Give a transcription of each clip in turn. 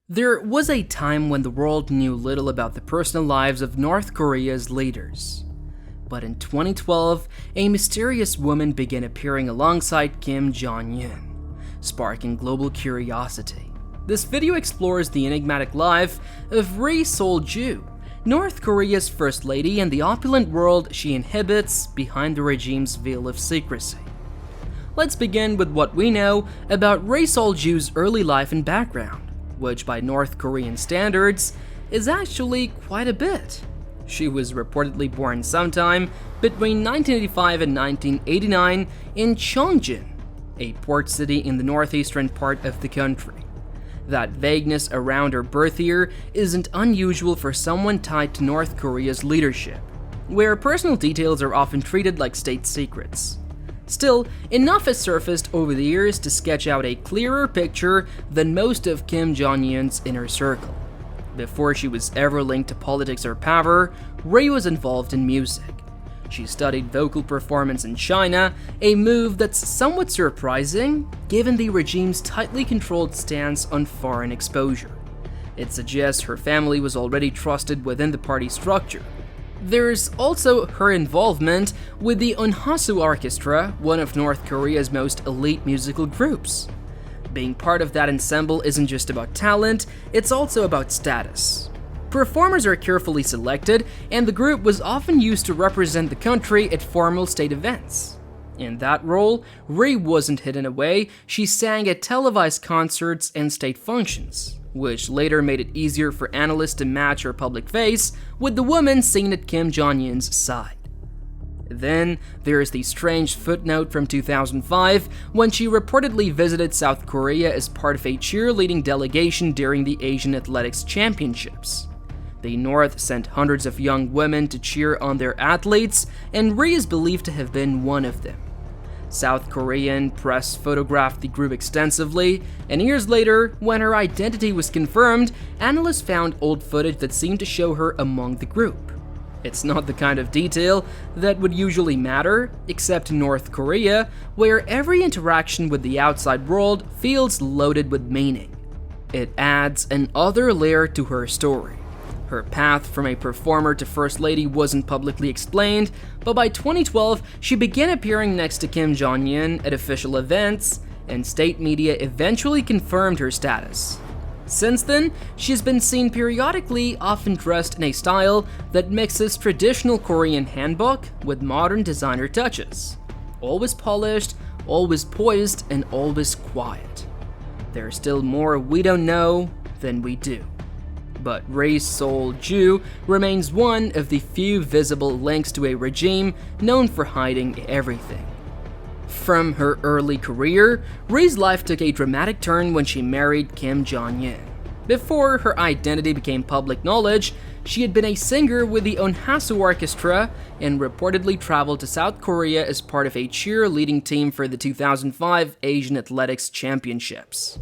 There was a time when the world knew little about the personal lives of North Korea's leaders. But in 2012, a mysterious woman began appearing alongside Kim Jong Un, sparking global curiosity. This video explores the enigmatic life of Ri Sol-ju, North Korea's first lady, and the opulent world she inhabits behind the regime's veil of secrecy. Let's begin with what we know about Ri Sol-ju's early life and background, which by North Korean standards is actually quite a bit. She was reportedly born sometime between 1985 and 1989 in Cheongjin, a port city in the northeastern part of the country. That vagueness around her birth year isn't unusual for someone tied to North Korea's leadership, where personal details are often treated like state secrets. Still, enough has surfaced over the years to sketch out a clearer picture than most of Kim Jong-un's inner circle. Before she was ever linked to politics or power, Ri was involved in music. She studied vocal performance in China, a move that's somewhat surprising given the regime's tightly controlled stance on foreign exposure. It suggests her family was already trusted within the party structure. There's also her involvement with the Unhasu Orchestra, one of North Korea's most elite musical groups. Being part of that ensemble isn't just about talent, it's also about status. Performers are carefully selected, and the group was often used to represent the country at formal state events. In that role, Ri wasn't hidden away, she sang at televised concerts and state functions, which later made it easier for analysts to match her public face with the woman seen at Kim Jong-un's side. Then, there's the strange footnote from 2005 when she reportedly visited South Korea as part of a cheerleading delegation during the Asian Athletics Championships. The North sent hundreds of young women to cheer on their athletes, and Ri is believed to have been one of them. South Korean press photographed the group extensively, and years later, when her identity was confirmed, analysts found old footage that seemed to show her among the group. It's not the kind of detail that would usually matter, except in North Korea, where every interaction with the outside world feels loaded with meaning. It adds another layer to her story. Her path from a performer to first lady wasn't publicly explained, but by 2012, she began appearing next to Kim Jong-un at official events, and state media eventually confirmed her status. Since then, she's been seen periodically, often dressed in a style that mixes traditional Korean hanbok with modern designer touches. Always polished, always poised, and always quiet. There's still more we don't know than we do. But Ri Sol-ju remains one of the few visible links to a regime known for hiding everything. From her early career, Ri's life took a dramatic turn when she married Kim Jong-un. Before her identity became public knowledge, she had been a singer with the Unhasu Orchestra and reportedly traveled to South Korea as part of a cheerleading team for the 2005 Asian Athletics Championships.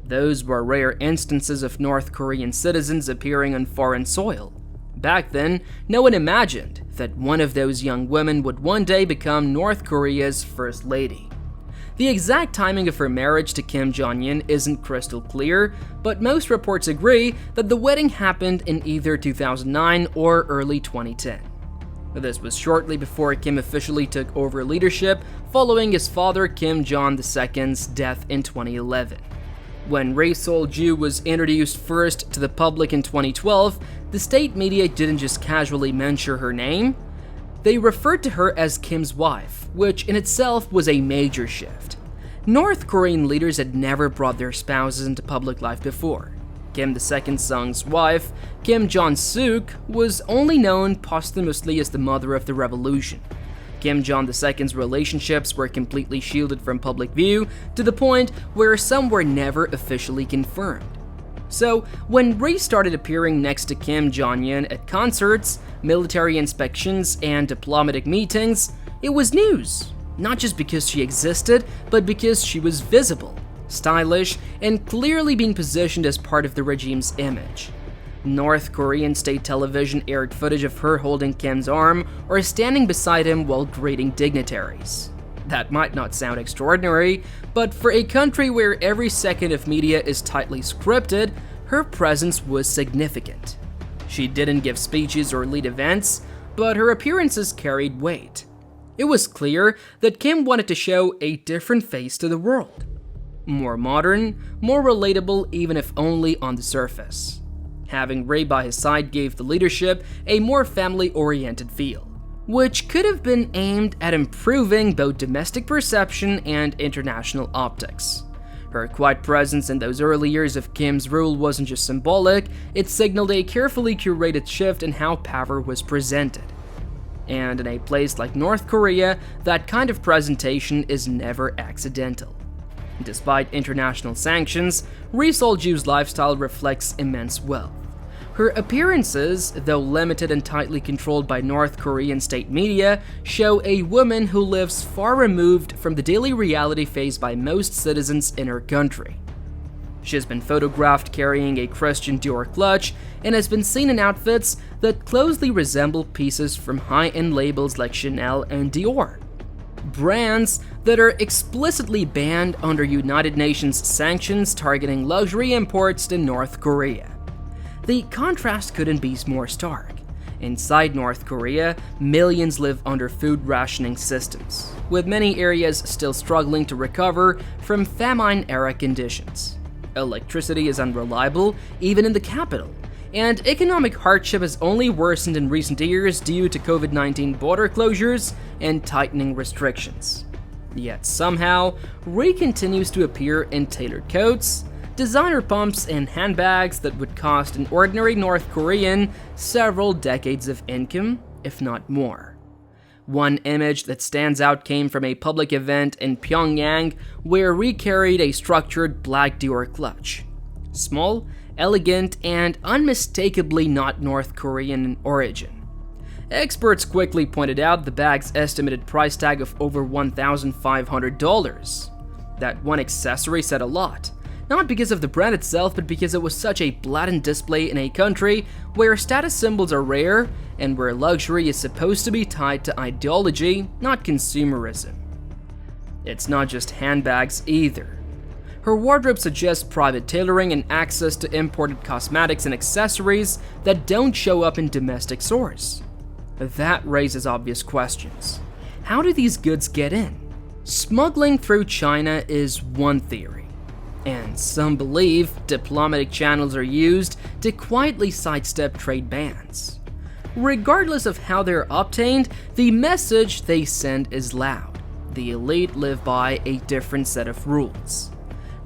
Those were rare instances of North Korean citizens appearing on foreign soil. Back then, no one imagined that one of those young women would one day become North Korea's first lady. The exact timing of her marriage to Kim Jong-un isn't crystal clear, but most reports agree that the wedding happened in either 2009 or early 2010. This was shortly before Kim officially took over leadership following his father Kim Jong II's death in 2011. When Ri Sol-ju was introduced first to the public in 2012, the state media didn't just casually mention her name. They referred to her as Kim's wife, which in itself was a major shift. North Korean leaders had never brought their spouses into public life before. Kim II's son's wife, Kim Jong-suk, was only known posthumously as the mother of the revolution. Kim Jong II's relationships were completely shielded from public view to the point where some were never officially confirmed. So, when Ri started appearing next to Kim Jong-un at concerts, military inspections, and diplomatic meetings, it was news. Not just because she existed, but because she was visible, stylish, and clearly being positioned as part of the regime's image. North Korean state television aired footage of her holding Kim's arm or standing beside him while greeting dignitaries. That might not sound extraordinary, but for a country where every second of media is tightly scripted, her presence was significant. She didn't give speeches or lead events, but her appearances carried weight. It was clear that Kim wanted to show a different face to the world. More modern, more relatable, even if only on the surface. Having Ray by his side gave the leadership a more family-oriented feel, which could have been aimed at improving both domestic perception and international optics. Her quiet presence in those early years of Kim's rule wasn't just symbolic, it signaled a carefully curated shift in how power was presented. And in a place like North Korea, that kind of presentation is never accidental. Despite international sanctions, Ri Sol-ju's lifestyle reflects immense wealth. Her appearances, though limited and tightly controlled by North Korean state media, show a woman who lives far removed from the daily reality faced by most citizens in her country. She has been photographed carrying a Christian Dior clutch and has been seen in outfits that closely resemble pieces from high-end labels like Chanel and Dior. Brands that are explicitly banned under United Nations sanctions targeting luxury imports to North Korea. The contrast couldn't be more stark. Inside North Korea, millions live under food rationing systems, with many areas still struggling to recover from famine-era conditions. Electricity is unreliable, even in the capital, and economic hardship has only worsened in recent years due to COVID-19 border closures and tightening restrictions. Yet somehow, Ri continues to appear in tailored coats, designer pumps, and handbags that would cost an ordinary North Korean several decades of income, if not more. One image that stands out came from a public event in Pyongyang where Ri carried a structured black Dior clutch. Small, elegant, and unmistakably not North Korean in origin. Experts quickly pointed out the bag's estimated price tag of over $1,500. That one accessory said a lot. Not because of the brand itself, but because it was such a blatant display in a country where status symbols are rare and where luxury is supposed to be tied to ideology, not consumerism. It's not just handbags either. Her wardrobe suggests private tailoring and access to imported cosmetics and accessories that don't show up in domestic stores. That raises obvious questions. How do these goods get in? Smuggling through China is one theory. And some believe diplomatic channels are used to quietly sidestep trade bans. Regardless of how they're obtained, the message they send is loud. The elite live by a different set of rules.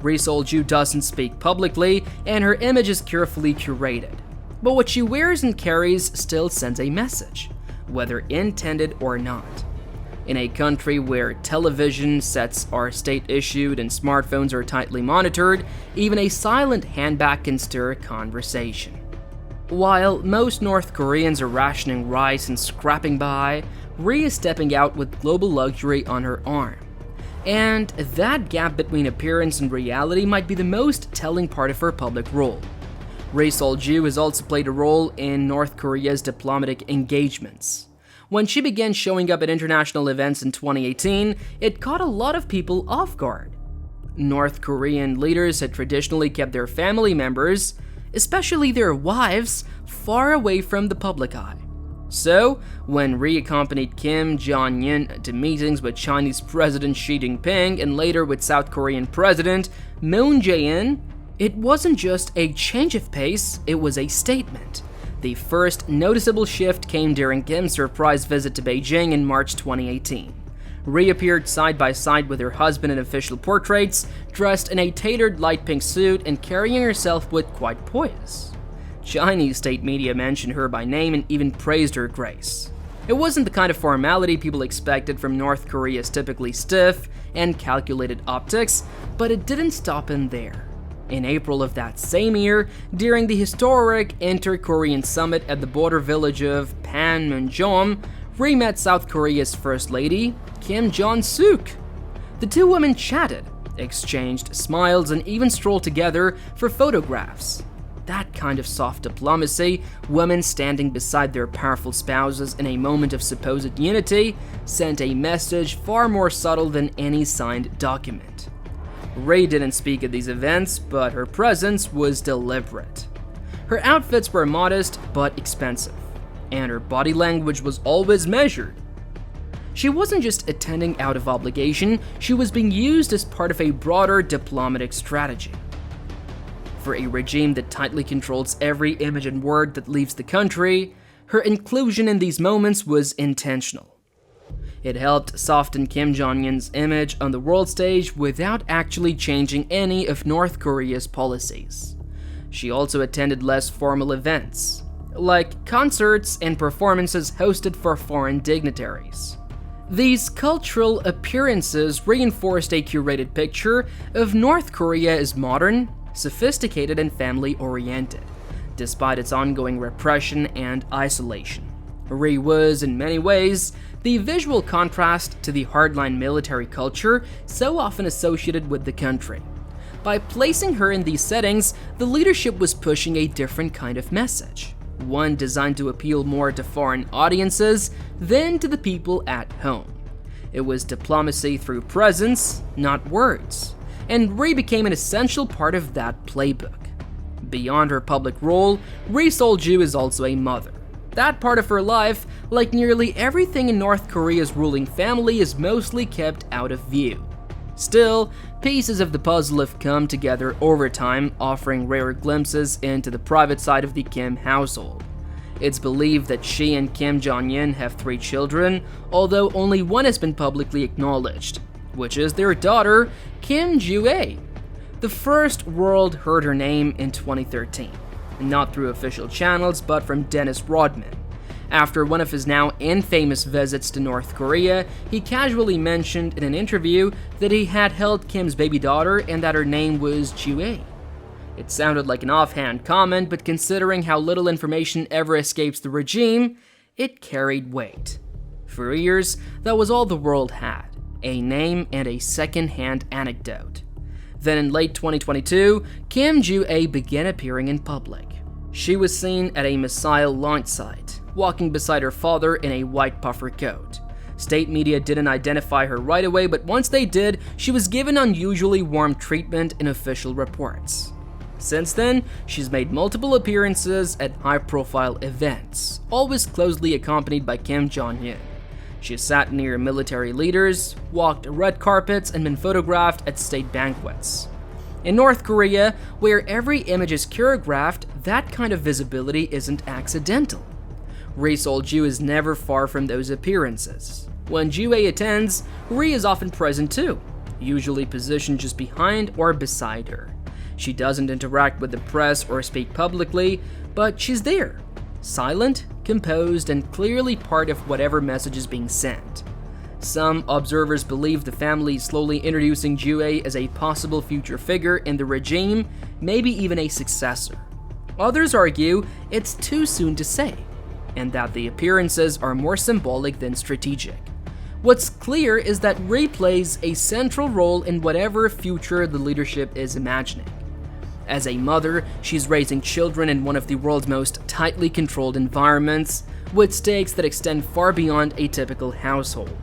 Ri Sol-ju doesn't speak publicly, and her image is carefully curated. But what she wears and carries still sends a message, whether intended or not. In a country where television sets are state-issued and smartphones are tightly monitored, even a silent handbag can stir conversation. While most North Koreans are rationing rice and scrapping by, Ri is stepping out with global luxury on her arm. And that gap between appearance and reality might be the most telling part of her public role. Ri Sol-ju has also played a role in North Korea's diplomatic engagements. When she began showing up at international events in 2018, it caught a lot of people off guard. North Korean leaders had traditionally kept their family members, especially their wives, far away from the public eye. So, when Ri accompanied Kim Jong Un to meetings with Chinese President Xi Jinping and later with South Korean President Moon Jae-in, it wasn't just a change of pace, it was a statement. The first noticeable shift came during Kim's surprise visit to Beijing in March 2018. Ri appeared side by side with her husband in official portraits, dressed in a tailored light pink suit and carrying herself with quiet poise. Chinese state media mentioned her by name and even praised her grace. It wasn't the kind of formality people expected from North Korea's typically stiff and calculated optics, but it didn't stop in there. In April of that same year, during the historic inter-Korean summit at the border village of Panmunjom, Ri met South Korea's First Lady, Kim Jong-suk. The two women chatted, exchanged smiles, and even strolled together for photographs. That kind of soft diplomacy, women standing beside their powerful spouses in a moment of supposed unity, sent a message far more subtle than any signed document. Ri didn't speak at these events, but her presence was deliberate. Her outfits were modest but expensive, and her body language was always measured. She wasn't just attending out of obligation, she was being used as part of a broader diplomatic strategy. For a regime that tightly controls every image and word that leaves the country, her inclusion in these moments was intentional. It helped soften Kim Jong Un's image on the world stage without actually changing any of North Korea's policies. She also attended less formal events, like concerts and performances hosted for foreign dignitaries. These cultural appearances reinforced a curated picture of North Korea as modern, sophisticated, and family-oriented, despite its ongoing repression and isolation. Ri was, in many ways, the visual contrast to the hardline military culture so often associated with the country. By placing her in these settings, the leadership was pushing a different kind of message, one designed to appeal more to foreign audiences than to the people at home. It was diplomacy through presence, not words, and Ri became an essential part of that playbook. Beyond her public role, Ri Sol-ju is also a mother. That part of her life, like nearly everything in North Korea's ruling family, is mostly kept out of view. Still, pieces of the puzzle have come together over time, offering rare glimpses into the private side of the Kim household. It's believed that she and Kim Jong Un have 3 children, although only one has been publicly acknowledged, which is their daughter, Kim Ju-ae. The first world heard her name in 2013. Not through official channels, but from Dennis Rodman. After one of his now infamous visits to North Korea, he casually mentioned in an interview that he had held Kim's baby daughter and that her name was Ju-ae. It sounded like an offhand comment, but considering how little information ever escapes the regime, it carried weight. For years, that was all the world had, a name and a second-hand anecdote. Then in late 2022, Kim Ju-ae began appearing in public. She was seen at a missile launch site, walking beside her father in a white puffer coat. State media didn't identify her right away, but once they did, she was given unusually warm treatment in official reports. Since then, she's made multiple appearances at high-profile events, always closely accompanied by Kim Jong Un. She sat near military leaders, walked red carpets, and been photographed at state banquets. In North Korea, where every image is choreographed, that kind of visibility isn't accidental. Ri Sol-ju is never far from those appearances. When Ju-ae attends, Ri is often present too, usually positioned just behind or beside her. She doesn't interact with the press or speak publicly, but she's there, silent, composed, and clearly part of whatever message is being sent. Some observers believe the family is slowly introducing Ju-ae as a possible future figure in the regime, maybe even a successor. Others argue it's too soon to say, and that the appearances are more symbolic than strategic. What's clear is that Ri plays a central role in whatever future the leadership is imagining. As a mother, she's raising children in one of the world's most tightly controlled environments, with stakes that extend far beyond a typical household.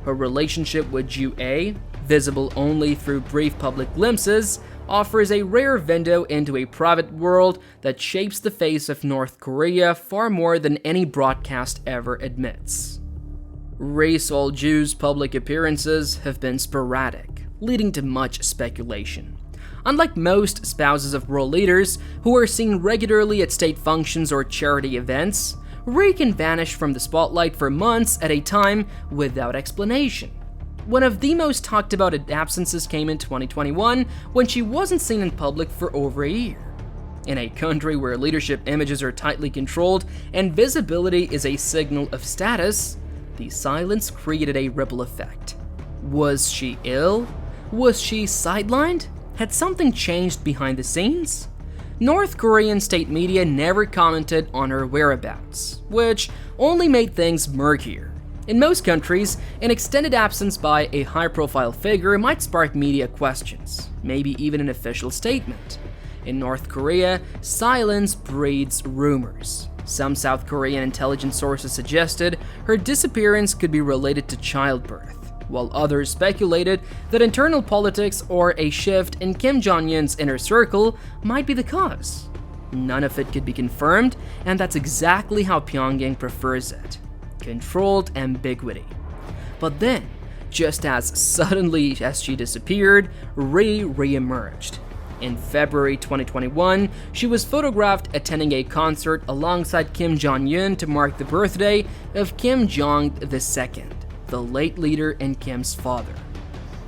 Her relationship with Ju-ae, visible only through brief public glimpses, offers a rare window into a private world that shapes the face of North Korea far more than any broadcast ever admits. Ri Sol-ju's public appearances have been sporadic, leading to much speculation. Unlike most spouses of world leaders, who are seen regularly at state functions or charity events, Ri can vanish from the spotlight for months at a time without explanation. One of the most talked about absences came in 2021 when she wasn't seen in public for over a year. In a country where leadership images are tightly controlled and visibility is a signal of status, the silence created a ripple effect. Was she ill? Was she sidelined? Had something changed behind the scenes? North Korean state media never commented on her whereabouts, which only made things murkier. In most countries, an extended absence by a high-profile figure might spark media questions, maybe even an official statement. In North Korea, silence breeds rumors. Some South Korean intelligence sources suggested her disappearance could be related to childbirth. while others speculated that internal politics or a shift in Kim Jong Un's inner circle might be the cause. None of it could be confirmed, and that's exactly how Pyongyang prefers it: controlled ambiguity. But then, just as suddenly as she disappeared, Ri re-emerged. In February 2021, she was photographed attending a concert alongside Kim Jong Un to mark the birthday of Kim Jong II, the late leader and Kim's father.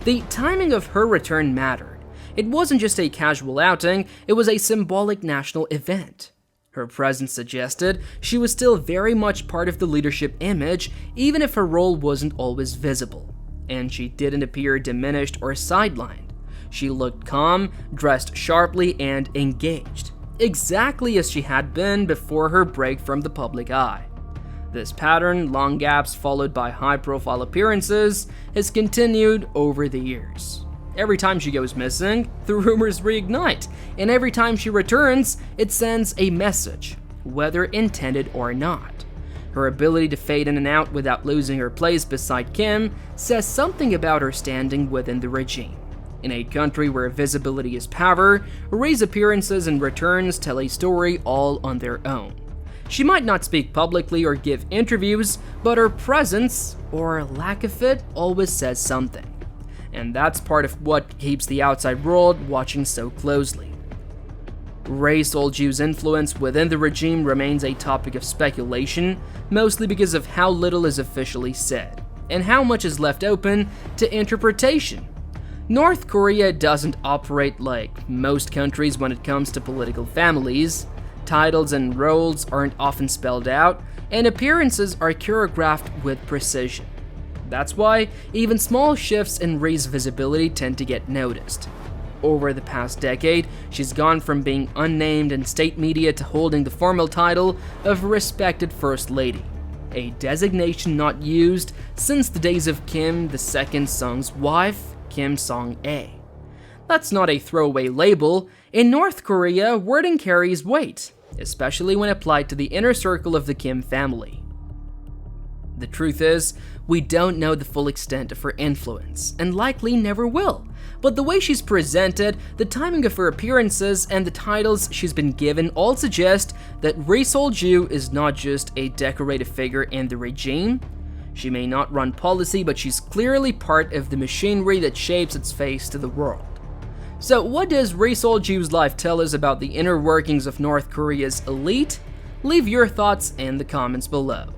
The timing of her return mattered. It wasn't just a casual outing, it was a symbolic national event. Her presence suggested she was still very much part of the leadership image, even if her role wasn't always visible. And she didn't appear diminished or sidelined. She looked calm, dressed sharply, and engaged, exactly as she had been before her break from the public eye. This pattern, long gaps followed by high-profile appearances, has continued over the years. Every time she goes missing, the rumors reignite, and every time she returns, it sends a message, whether intended or not. Her ability to fade in and out without losing her place beside Kim says something about her standing within the regime. In a country where visibility is power, Ri's appearances and returns tell a story all on their own. She might not speak publicly or give interviews, but her presence, or lack of it, always says something. And that's part of what keeps the outside world watching so closely. Ri Sol-ju's influence within the regime remains a topic of speculation, mostly because of how little is officially said, and how much is left open to interpretation. North Korea doesn't operate like most countries when it comes to political families. Titles and roles aren't often spelled out, and appearances are choreographed with precision. That's why even small shifts in Ri's visibility tend to get noticed. Over the past decade, she's gone from being unnamed in state media to holding the formal title of respected First Lady, a designation not used since the days of Kim II-sung's wife, Kim Song-ae. That's not a throwaway label. In North Korea, wording carries weight, especially when applied to the inner circle of the Kim family. The truth is, we don't know the full extent of her influence, and likely never will. But the way she's presented, the timing of her appearances, and the titles she's been given all suggest that Ri Sol-ju is not just a decorative figure in the regime. She may not run policy, but she's clearly part of the machinery that shapes its face to the world. So what does Ri Sol-ju's life tell us about the inner workings of North Korea's elite? Leave your thoughts in the comments below.